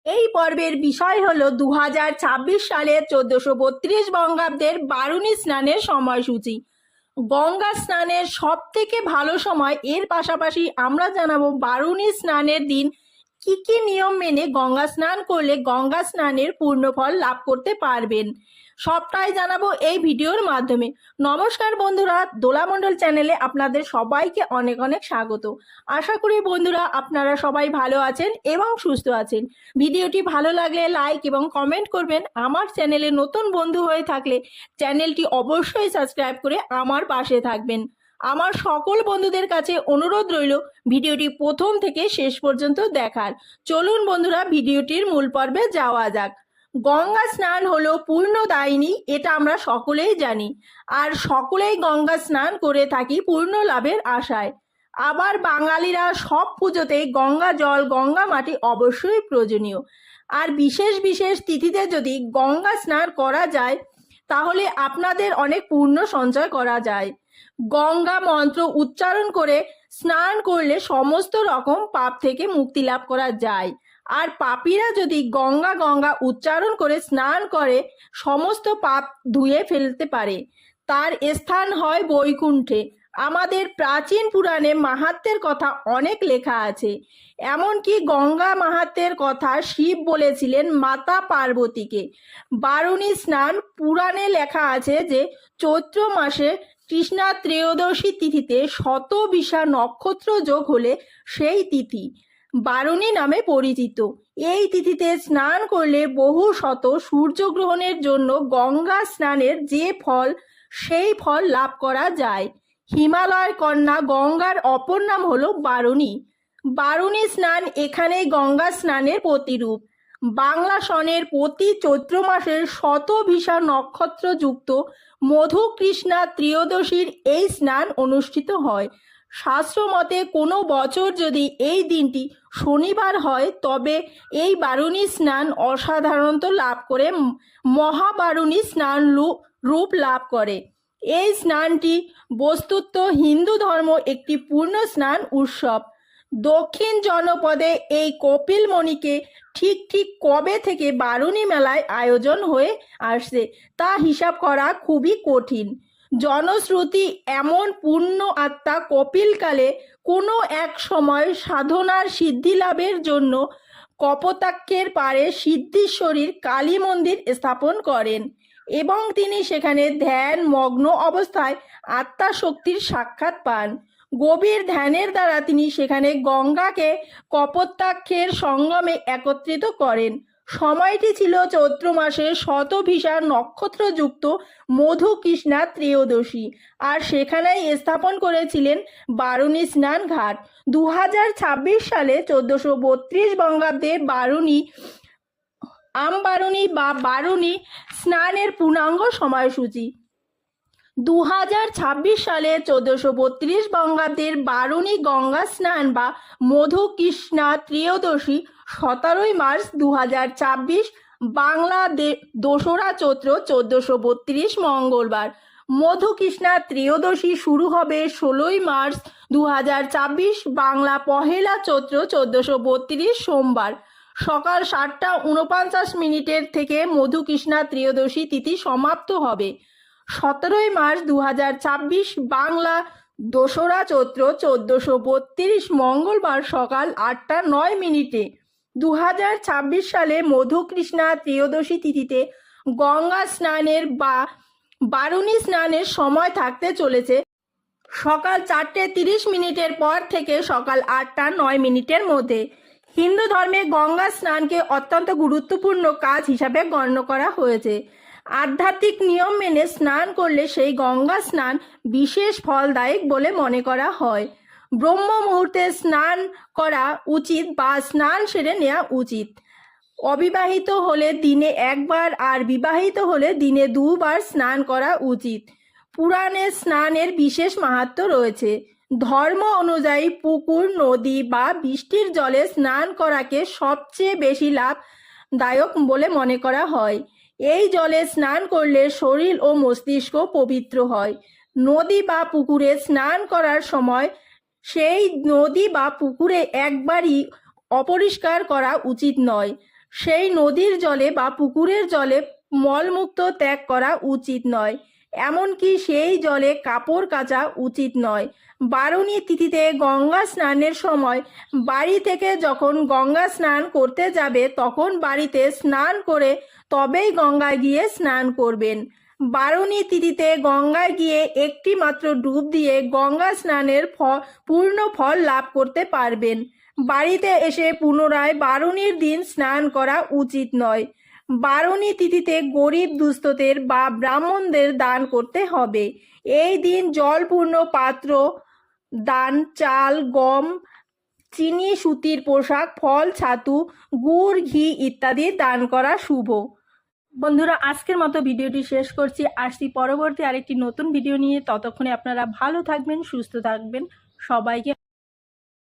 এই পর্বের বিষয় হলো 2026 সালের 1432 বঙ্গাব্দের বারুণী স্নানের সময়সূচি। গঙ্গা স্নানের সব থেকে ভালো সময়, এর পাশাপাশি আমরা জানাবো বারুণী স্নানের দিন কি কি নিয়ম মেনে গঙ্গা স্নান করলে গঙ্গা স্নানের পূর্ণফল লাভ করতে পারবেন, সবটাই জানাবো এই ভিডিওর মাধ্যমে। নমস্কার বন্ধুরা, দোলামণ্ডল চ্যানেলে আপনাদের সবাইকে অনেক অনেক স্বাগত। আশা করি বন্ধুরা আপনারা সবাই ভালো আছেন এবং সুস্থ আছেন। ভিডিওটি ভালো লাগলে লাইক এবং কমেন্ট করবেন। আমার চ্যানেলে নতুন বন্ধু হয়ে থাকলে চ্যানেলটি অবশ্যই সাবস্ক্রাইব করে আমার পাশে থাকবেন। আমার সকল বন্ধুদের কাছে অনুরোধ রইল ভিডিওটি প্রথম থেকে শেষ পর্যন্ত দেখার। চলুন বন্ধুরা, ভিডিওটির মূল পর্বে যাওয়া যাক। গঙ্গা স্নান হলো পূর্ণদায়িনী, এটা আমরা সকলেই জানি, আর সকলেই গঙ্গা স্নান করে থাকি পূর্ণ লাভের আশায়। আবার বাঙালিরা সব পুজোতেই গঙ্গা জল গঙ্গা মাটি অবশ্যই প্রয়োজনীয়। আর বিশেষ বিশেষ তিথিতে যদি গঙ্গা স্নান করা যায় তাহলে আপনাদের অনেক পুণ্য সঞ্চয় করা যায়। গঙ্গা মন্ত্র উচ্চারণ করে স্নান করলে সমস্ত রকম পাপ থেকে মুক্তি লাভ করা যায়। আর পাপীরা যদি গঙ্গা গঙ্গা উচ্চারণ করে স্নান করে সমস্ত পাপ ধুয়ে ফেলতে পারে। তার স্থান হয় বৈকুণ্ঠে। আমাদের প্রাচীন পুরাণে মাহাত্ম্যের কথা অনেক লেখা আছে। এমনকি গঙ্গা মাহাত্ম্যের কথা শিব বলেছিলেন মাতা পার্বতীকে। বারুণী স্নান পুরাণে লেখা আছে যে চৈত্র মাসে কৃষ্ণা ত্রয়োদশী তিথিতে শতবিশা নক্ষত্র যোগ হলে সেই তিথি বারুণী নামে পরিচিত। এই তিথিতে স্নান করলে বহু শত সূর্যগ্রহণের জন্য গঙ্গা স্নানের যে ফল, সেই ফল লাভ করা যায়। হিমালয় কন্যা গঙ্গার অপর নাম হলো বারুণী। বারুণী স্নান এখানেই গঙ্গা স্নানের প্রতিরূপ। বাংলা সনের প্রতি চৈত্র মাসের শতভিসা নক্ষত্রযুক্ত মধুকৃষ্ণা ত্রয়োদশীর এই স্নান অনুষ্ঠিত হয়। শাস্ত্র মতে কোনো বছর যদি এই দিনটি শনিবার হয় তবে এই বারুণী স্নান অসাধারণত লাভ করে মহাবারুণী স্নান রূপ লাভ করে। এই স্নানটি বস্তুত হিন্দু ধর্ম একটি পূর্ণ স্নান উৎসব। দক্ষিণ জনপদে এই কপিলমণিকে ঠিক কবে থেকে বারুণী মেলায় আয়োজন হয়ে আসছে তা হিসাব করা খুবই কঠিন। জনশ্রুতি এমন পূর্ণ আত্মা কপিলকালে কোনো এক সময় সাধনার সিদ্ধি লাভের জন্য কপোতাক্ষের পাড়ে সিদ্ধেশ্বরীর কালী মন্দির স্থাপন করেন এবং তিনি সেখানে ধ্যান মগ্ন অবস্থায় আত্মা শক্তির সাক্ষাৎ পান। গভীর ধ্যানের দ্বারা তিনি সেখানে গঙ্গাকে কপোতাক্ষের সঙ্গমে একত্রিত করেন। সময়টি ছিল চৈত্র মাসের শতভিসা নক্ষত্রযুক্ত মধুকৃষ্ণা ত্রয়োদশী, আর সেখানেই স্থাপন করেছিলেন বারুণী স্নান ঘাট। 2026 সালে 1432 বঙ্গাব্দে আমবারুণী বা বারুণী স্নানের পূর্ণাঙ্গ সময়সূচি। 2026 সালে 1432 বঙ্গাব্দের বারুণী গঙ্গা স্নান বা মধুকৃষ্ণা ত্রয়োদশী 17 মার্চ 2026, বাংলা 2রা চৈত্র 1432 মঙ্গলবার। মধুকৃষ্ণা ত্রয়োদশী শুরু হবে 16 মার্চ 2026, বাংলা 1লা চৈত্র 1432 সোমবার সকাল 7টা 49 থেকে মধুকৃষ্ণা ত্রয়োদশী তিথি সমাপ্ত হবে। 17 মার্চ 2026, বাংলা 2রা চৈত্র 1432 মঙ্গলবার সকাল 8টা 9। 2026 সালে মধুকৃষ্ণা ত্রয়োদশী তিথিতে গঙ্গা স্নানের বা বারুণী স্নানের সময় থাকতে চলেছে সকাল 4:30 পর থেকে সকাল 8টা 9 মধ্যে। হিন্দু ধর্মে গঙ্গা স্নানকে অত্যন্ত গুরুত্বপূর্ণ কাজ হিসাবে গণ্য করা হয়েছে। আধ্যাত্মিক নিয়ম মেনে স্নান করলে সেই গঙ্গা স্নান বিশেষ ফলদায়ক বলে মনে করা হয়। ব্রহ্ম মুহূর্তে স্নান করা উচিত বা স্নান সেরে নেওয়া উচিত। অবিবাহিত হলে দিনে একবার আর বিবাহিত হলে দিনে 2বার স্নান করা উচিত। পুরাণে স্নানের বিশেষ মাহাত্ম্য রয়েছে। ধর্ম অনুযায়ী পুকুর, নদী বা বৃষ্টির জলে স্নান করাকে সবচেয়ে বেশি লাভদায়ক বলে মনে করা হয়। এই জলে স্নান করলে শরীর ও মস্তিষ্ক পবিত্র হয়। নদী বা পুকুরে স্নান করার সময় সেই নদী বা পুকুরে একবারই অপরিষ্কার করা উচিত নয়। সেই নদীর জলে বা পুকুরের জলে মলমূত্র ত্যাগ করা উচিত নয়, এমনকি সেই জলে কাপড় কাচা উচিত নয়। বারুণী তিথিতে গঙ্গা স্নানের সময় বাড়ি থেকে যখন গঙ্গা স্নান করতে যাবে তখন বাড়িতে স্নান করে তবেই গঙ্গায় গিয়ে স্নান করবেন। বারুণী তিথিতে গঙ্গায় গিয়ে একটি মাত্র ডুব দিয়ে গঙ্গা স্নানের পূর্ণ ফল লাভ করতে পারবেন। বাড়িতে এসে পুনরায় বারুণীর দিন স্নান করা উচিত নয়। বারুণী তিথিতে গরিব দুস্থদের বা ব্রাহ্মণদের দান করতে হবে। এই দিন জলপূর্ণ পাত্র দান, চাল, গম, চিনি, সুতির পোশাক, ফল, ছাতু, গুড়, ঘি ইত্যাদি দান করা শুভ। বন্ধুরা, আজকের মতো ভিডিওটি শেষ করছি। আসছি পরবর্তী আরেকটি নতুন ভিডিও নিয়ে। ততক্ষণে আপনারা ভালো থাকবেন, সুস্থ থাকবেন। সবাইকে